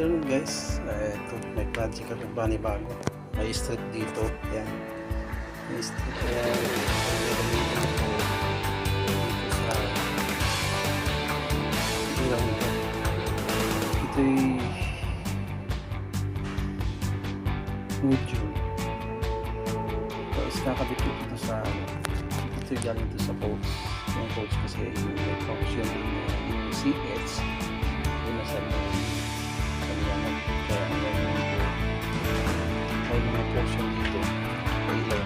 afternoon guys. Ito, may project ako bani-bago. May street dito. Ayan. May street. Ayan. Dito sa ilaw nito. Ito'y wood yun. Tapos kakabit ko ito sa ito'y galing ito sa poles. Yung poles kasi may function yung CH. Yung nasa kaliwanag. Kaya ang gano'n po may mga portion dito sa ilaw.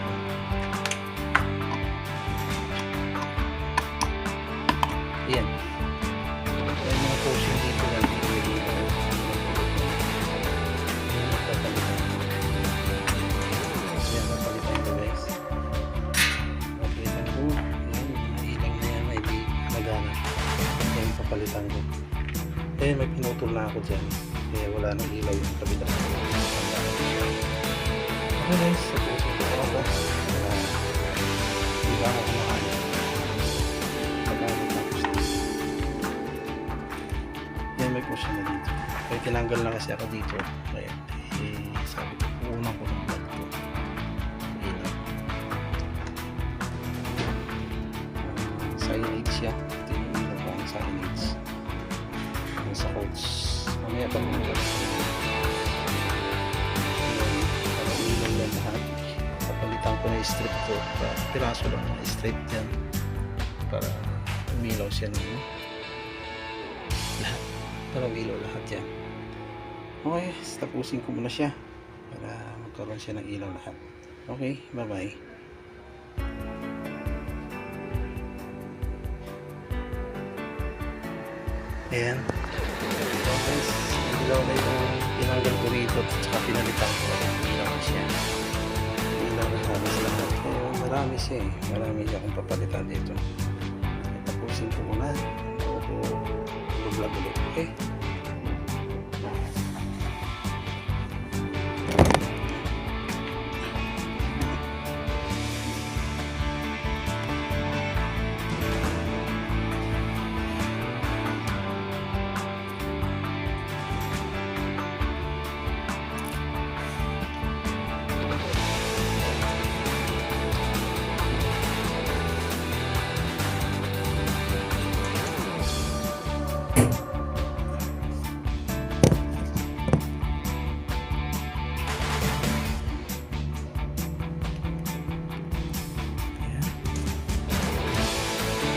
Ayan. May mga portion dito na dito yung ilaw. Ayan, napalitan ko guys. Napalitan ko. Ayan, ilang na yan ay di nagana. Ayan, papalitan ko. Eh, may pinutol na ako dyan. Kaya wala nang ilaw yung kabilang. Okay guys, tapusin ko ako. Di ba ako kumakain? Pagkakamit na gusto. Yan, may portion na dito. Kaya tinanggal na kasi ako dito. Kaya, sabi ko, unang ko ng vlog ko. Ilaw. Signage siya. Ito yung ilaw ko ang signage. Sa coach. Mamaya pa mga ilaw lang lahat. Papalitan ko na yung strip ko. Piraso lang na strip yan. Para umilaw siya ng lahat. Para umilaw lahat yan. Okay, tapusin ko muna siya. Para magkaroon siya ng ilaw lahat. Okay, bye bye. Ayan. Guys, ilaw na yung tinanggal ko rito at saka pinalitan ko. Ilaw na siya. Ilaw na halos lahat. Kaya marami siya eh. Marami siya kung papalitan dito. Tapusin ko muna. Bago vlog ulit. Okay?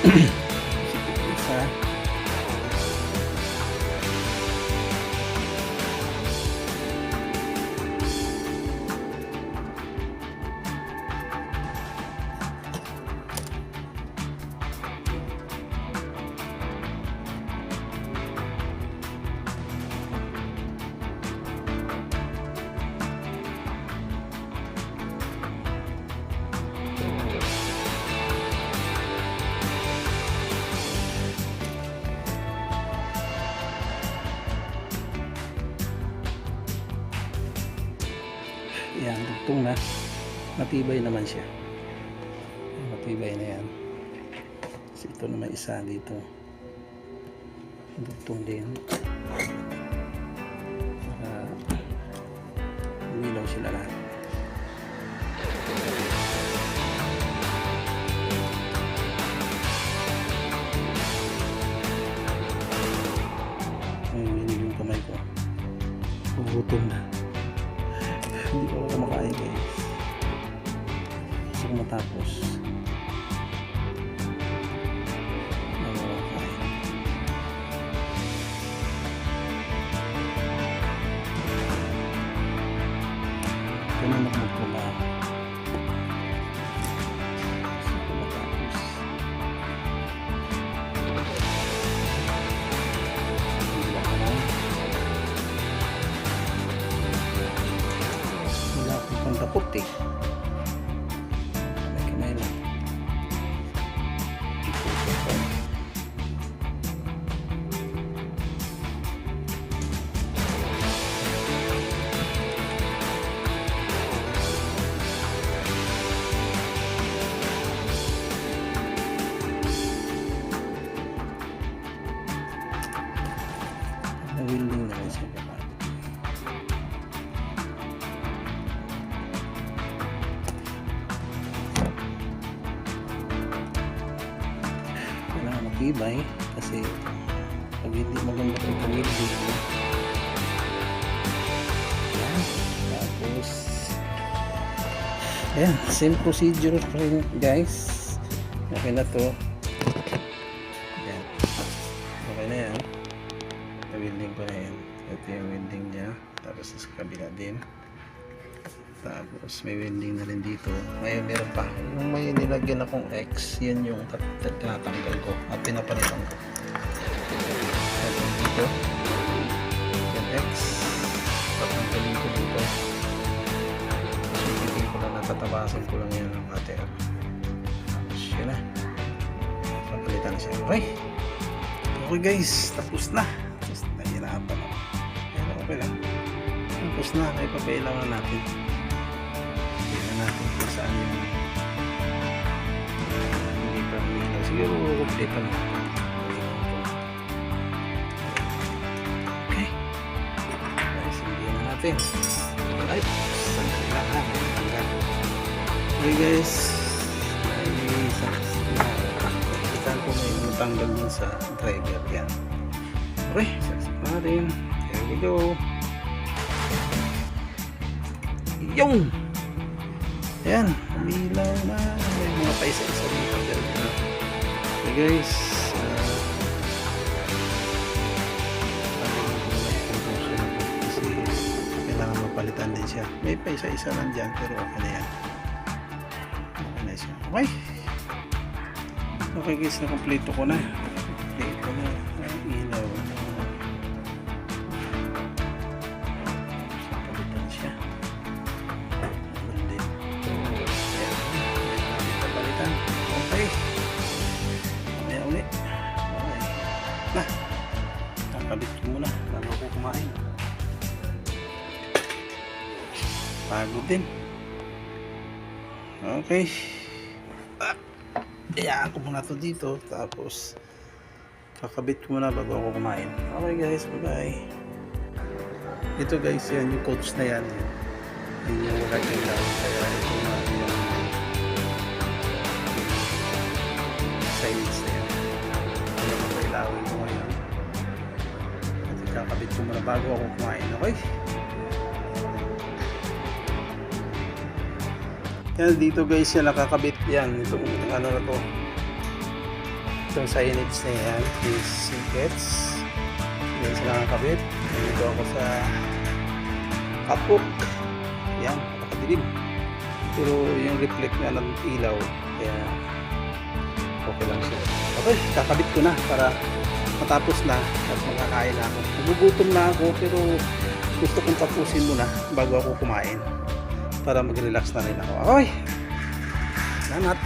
Isa. Yan, dugtong na. Matibay naman siya. Matibay na yan. Kasi ito naman isa dito. Dugtong din. Para umilaw sila lahat. Yun yung kamay ko. Gutom na. Hindi ko ako kumakain guys. Gusto ko matapos. Ako kumakain. Ganun ako magtrabaho. Gusto ko matapos. Hindi ako lang. Wala akong pantapot eh. Kamay lang. Na willing naman siya kapag matibay kasi pag hindi maganda pagka-welding, yan, tapos ayan, same procedure pa rin guys. Okay na to. Ayan, okay na yan, welding pa na yan. Ito yung welding nya, tapos sa kabila din, tapos may welding na rin dito. Ngayon meron pa yung may nilagyan akong X, yan yung tinatanggal ko at pinapalitan ko. Dito yung X, tatanggalin ko dito. Sulitin ko lang, natatabasan ko lang yan ng cutter. Tapos yun na, papalitan na siya. Okay guys, tapos na. Tapos nahihirapan ako, pero okay lang, tapos na. May papailaw na natin. Tignan natin kung saan yung hindi pa umilaw. Siguro complete na. Okay, guys, hindi na natin. Alright, sandali lang ha. Okay guys, itan ko may matanggal din sa driver yan. Okay, saksak natin. Here we go. Yung ayan, umilaw na. May mga paisa-isa dito. Okay guys, kasi kailangan mapalitan din siya. May paisa-isa lang dyan, pero okay na yan. Okay na siya. Okay, okay guys, nakompleto ko na. Kompleto na ang ilaw. Palitan siya. Okay. Mamaya ulit. Okay. Na. Kakabit ko muna bago ako kumain. Pagod din. Okay. Iyaan ko muna to dito. Tapos kakabit ko muna bago ako kumain. Okay guys. Bye bye. Ito guys, yan yung coach na yan. Yan yung wala ilaw. Kaya ito na yung signage na yan. Kaya mapailawin ko ngayon. At ikakabit ko muna bago ako kumain. Okay? Yan dito guys, yan nakakabit yan. Itong ano na to. Itong signage na yan. Yung circuits. Yan sila nakakabit. Dito ako sa catwalk. Yan, nakakadilim. Pero yung reflect nga ng ilaw, kaya okay lang siya. Okay, kakabit ko na para matapos na at makakain na ako. Nagugutom na ako pero gusto kong tapusin muna bago ako kumain para mag-relax na rin ako. Okay, salamat.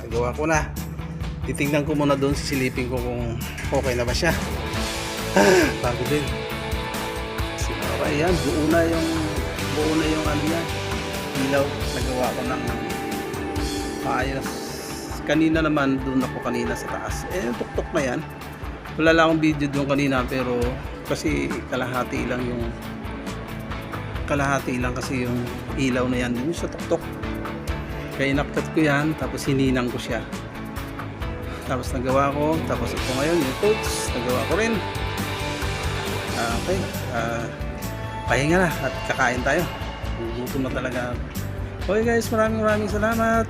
Gawa ko na. Titingnan ko muna doon, sisilipin ko kung okay na ba siya. Bago din. Okay, yan, buo na yung ano yan, ilaw. Nagawa ko ng maayos. Kanina naman, doon ako kanina sa taas. Yung tuktok na yan, wala lang akong video doon kanina, pero kasi kalahati lang kasi yung ilaw na yan doon sa tuktok. Kaya inaktat ko yan, tapos hininang ko siya. Tapos nagawa ko, tapos ito ngayon yung coats, nagawa ko rin. Okay, pahinga na at kakain tayo. Gutom na talaga. Okay guys, maraming salamat.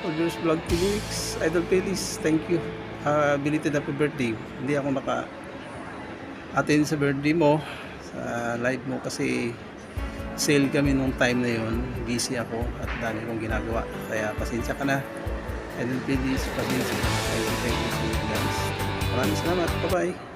Orders Vlog Felix, Idol Felix, thank you. Belated happy birthday. Hindi ako attend sa birthday mo, sa live mo kasi sale kami nung time na yon. Busy ako at dami kong ginagawa. Kaya pasensya ka na. Idol Felix, pasensya ka na. Thank you guys. Maraming salamat. Bye bye.